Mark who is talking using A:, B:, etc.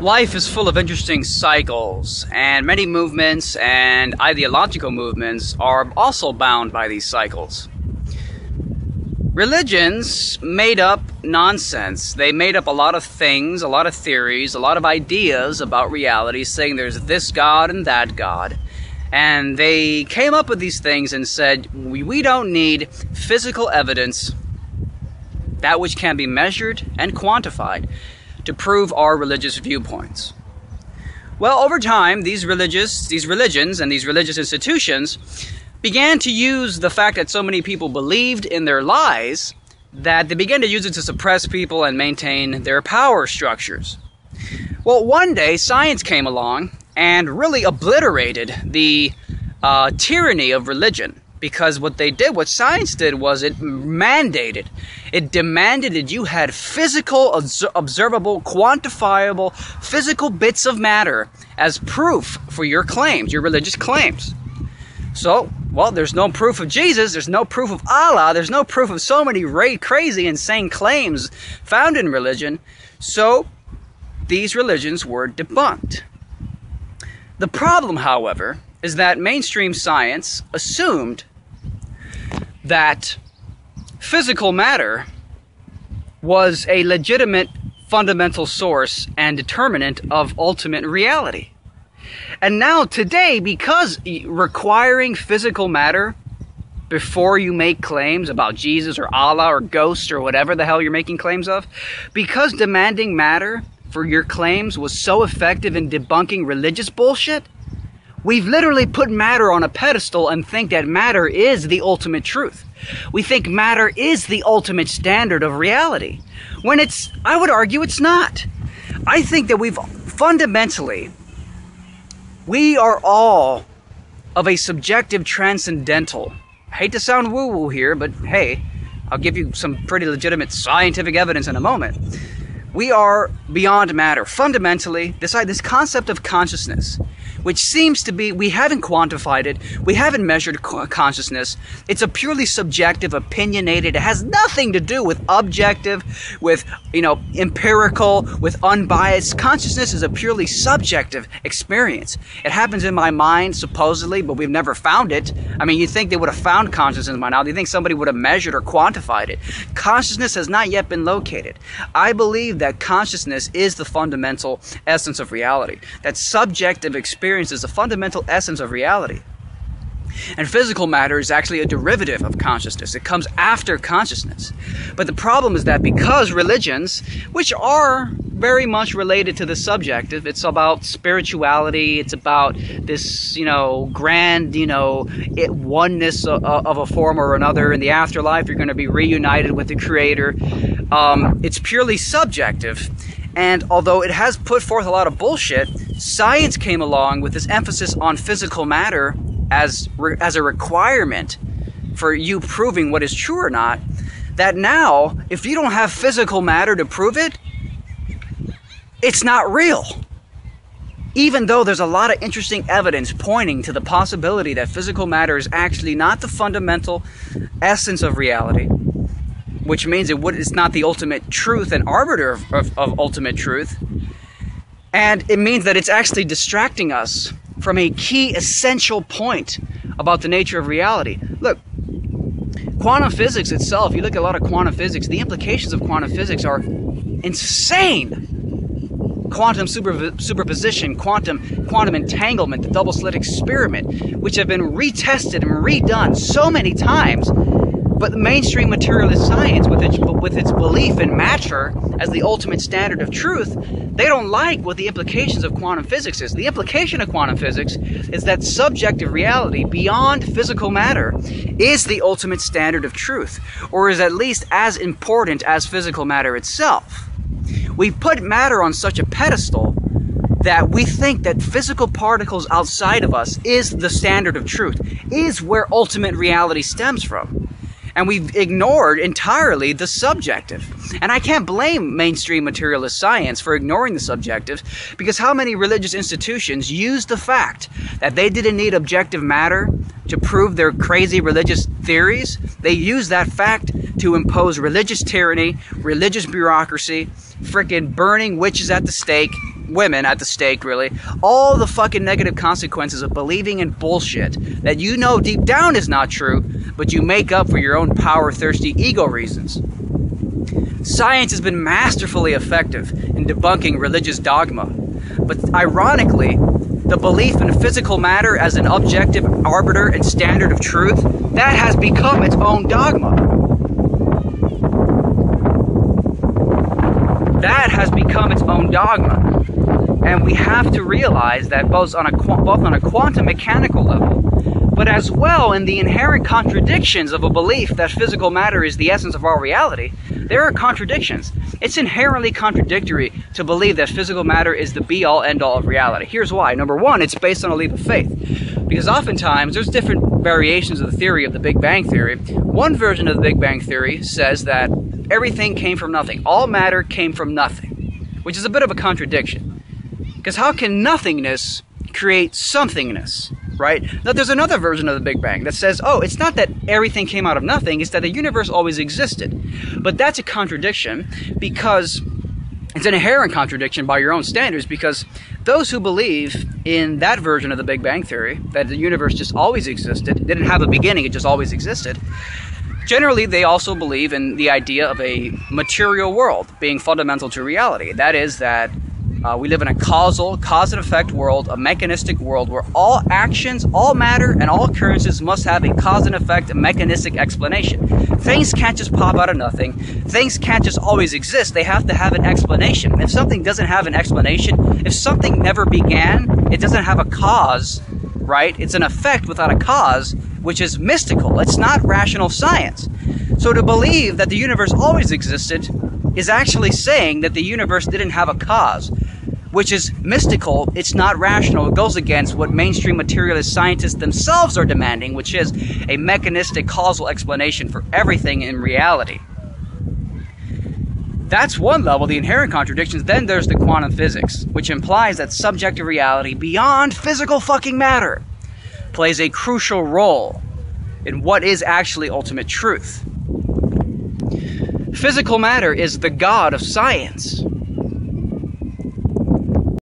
A: Life is full of interesting cycles, and many movements and ideological movements are also bound by these cycles. Religions made up nonsense. They made up a lot of things, a lot of theories, a lot of ideas about reality, saying there's this God and that God. And they came up with these things and said, we don't need physical evidence, that which can be measured and quantified, to prove our religious viewpoints. Well, over time, these religions and these religious institutions began to use the fact that so many people believed in their lies that they began to use it to suppress people and maintain their power structures. Well, one day, science came along and really obliterated the tyranny of religion. Because what science did was it demanded that you had physical, observable, quantifiable, physical bits of matter as proof for your claims, your religious claims. So, well, there's no proof of Jesus, there's no proof of Allah, there's no proof of so many crazy, insane claims found in religion, so these religions were debunked. The problem, however, is that mainstream science assumed that physical matter was a legitimate fundamental source and determinant of ultimate reality. And now today, because requiring physical matter before you make claims about Jesus or Allah or ghosts or whatever the hell you're making claims of, because demanding matter for your claims was so effective in debunking religious bullshit, we've literally put matter on a pedestal and think that matter is the ultimate truth. We think matter is the ultimate standard of reality, when I would argue it's not. I think that we are all of a subjective transcendental. I hate to sound woo-woo here, but hey, I'll give you some pretty legitimate scientific evidence in a moment. We are beyond matter. Fundamentally, this concept of consciousness, which seems to be, we haven't quantified it, we haven't measured consciousness, it's a purely subjective, opinionated, it has nothing to do with objective, with, empirical, with unbiased. Consciousness is a purely subjective experience. It happens in my mind, supposedly, but we've never found it. I mean, you'd think they would have found consciousness by now. Do you think somebody would have measured or quantified it? Consciousness has not yet been located. I believe that consciousness is the fundamental essence of reality. That subjective experience is the fundamental essence of reality. And physical matter is actually a derivative of consciousness. It comes after consciousness. But the problem is that because religions, which are very much related to the subjective, it's about spirituality, it's about this, grand, oneness of a form or another. In the afterlife, you're going to be reunited with the Creator. It's purely subjective. And although it has put forth a lot of bullshit, science came along with this emphasis on physical matter as a requirement for you proving what is true or not, that now, if you don't have physical matter to prove it, it's not real. Even though there's a lot of interesting evidence pointing to the possibility that physical matter is actually not the fundamental essence of reality, which means it's not the ultimate truth and arbiter of ultimate truth. And it means that it's actually distracting us from a key essential point about the nature of reality. Look, quantum physics itself, you look at a lot of quantum physics, the implications of quantum physics are insane. Quantum superposition, quantum entanglement, the double-slit experiment, which have been retested and redone so many times. But the mainstream materialist science, with its belief in matter as the ultimate standard of truth, they don't like what the implications of quantum physics is. The implication of quantum physics is that subjective reality beyond physical matter is the ultimate standard of truth, or is at least as important as physical matter itself. We put matter on such a pedestal that we think that physical particles outside of us is the standard of truth, is where ultimate reality stems from. And we've ignored entirely the subjective. And I can't blame mainstream materialist science for ignoring the subjective, because how many religious institutions use the fact that they didn't need objective matter to prove their crazy religious theories? They use that fact to impose religious tyranny, religious bureaucracy, frickin' burning witches at the stake, women at the stake, really, all the fucking negative consequences of believing in bullshit that you know deep down is not true, but you make up for your own power-thirsty ego reasons. Science has been masterfully effective in debunking religious dogma, but ironically, the belief in physical matter as an objective arbiter and standard of truth, that has become its own dogma. That has become its own dogma. And we have to realize that both on a quantum mechanical level, but as well in the inherent contradictions of a belief that physical matter is the essence of our reality, there are contradictions. It's inherently contradictory to believe that physical matter is the be-all, end-all of reality. Here's why. Number one, it's based on a leap of faith. Because oftentimes, there's different variations of the theory of the Big Bang Theory. One version of the Big Bang Theory says that everything came from nothing. All matter came from nothing, which is a bit of a contradiction. Because how can nothingness create somethingness, right? Now, there's another version of the Big Bang that says, oh, it's not that everything came out of nothing, it's that the universe always existed. But that's a contradiction because it's an inherent contradiction by your own standards, because those who believe in that version of the Big Bang Theory, that the universe just always existed, didn't have a beginning, it just always existed, generally they also believe in the idea of a material world being fundamental to reality. That is that we live in a causal, cause-and-effect world, a mechanistic world where all actions, all matter, and all occurrences must have a cause-and-effect mechanistic explanation. Things can't just pop out of nothing. Things can't just always exist. They have to have an explanation. If something doesn't have an explanation, if something never began, it doesn't have a cause, right? It's an effect without a cause, which is mystical. It's not rational science. So to believe that the universe always existed is actually saying that the universe didn't have a cause, which is mystical. It's not rational. It goes against what mainstream materialist scientists themselves are demanding, which is a mechanistic causal explanation for everything in reality. That's one level, the inherent contradictions. Then there's the quantum physics, which implies that subjective reality beyond physical fucking matter plays a crucial role in what is actually ultimate truth. Physical matter is the god of science.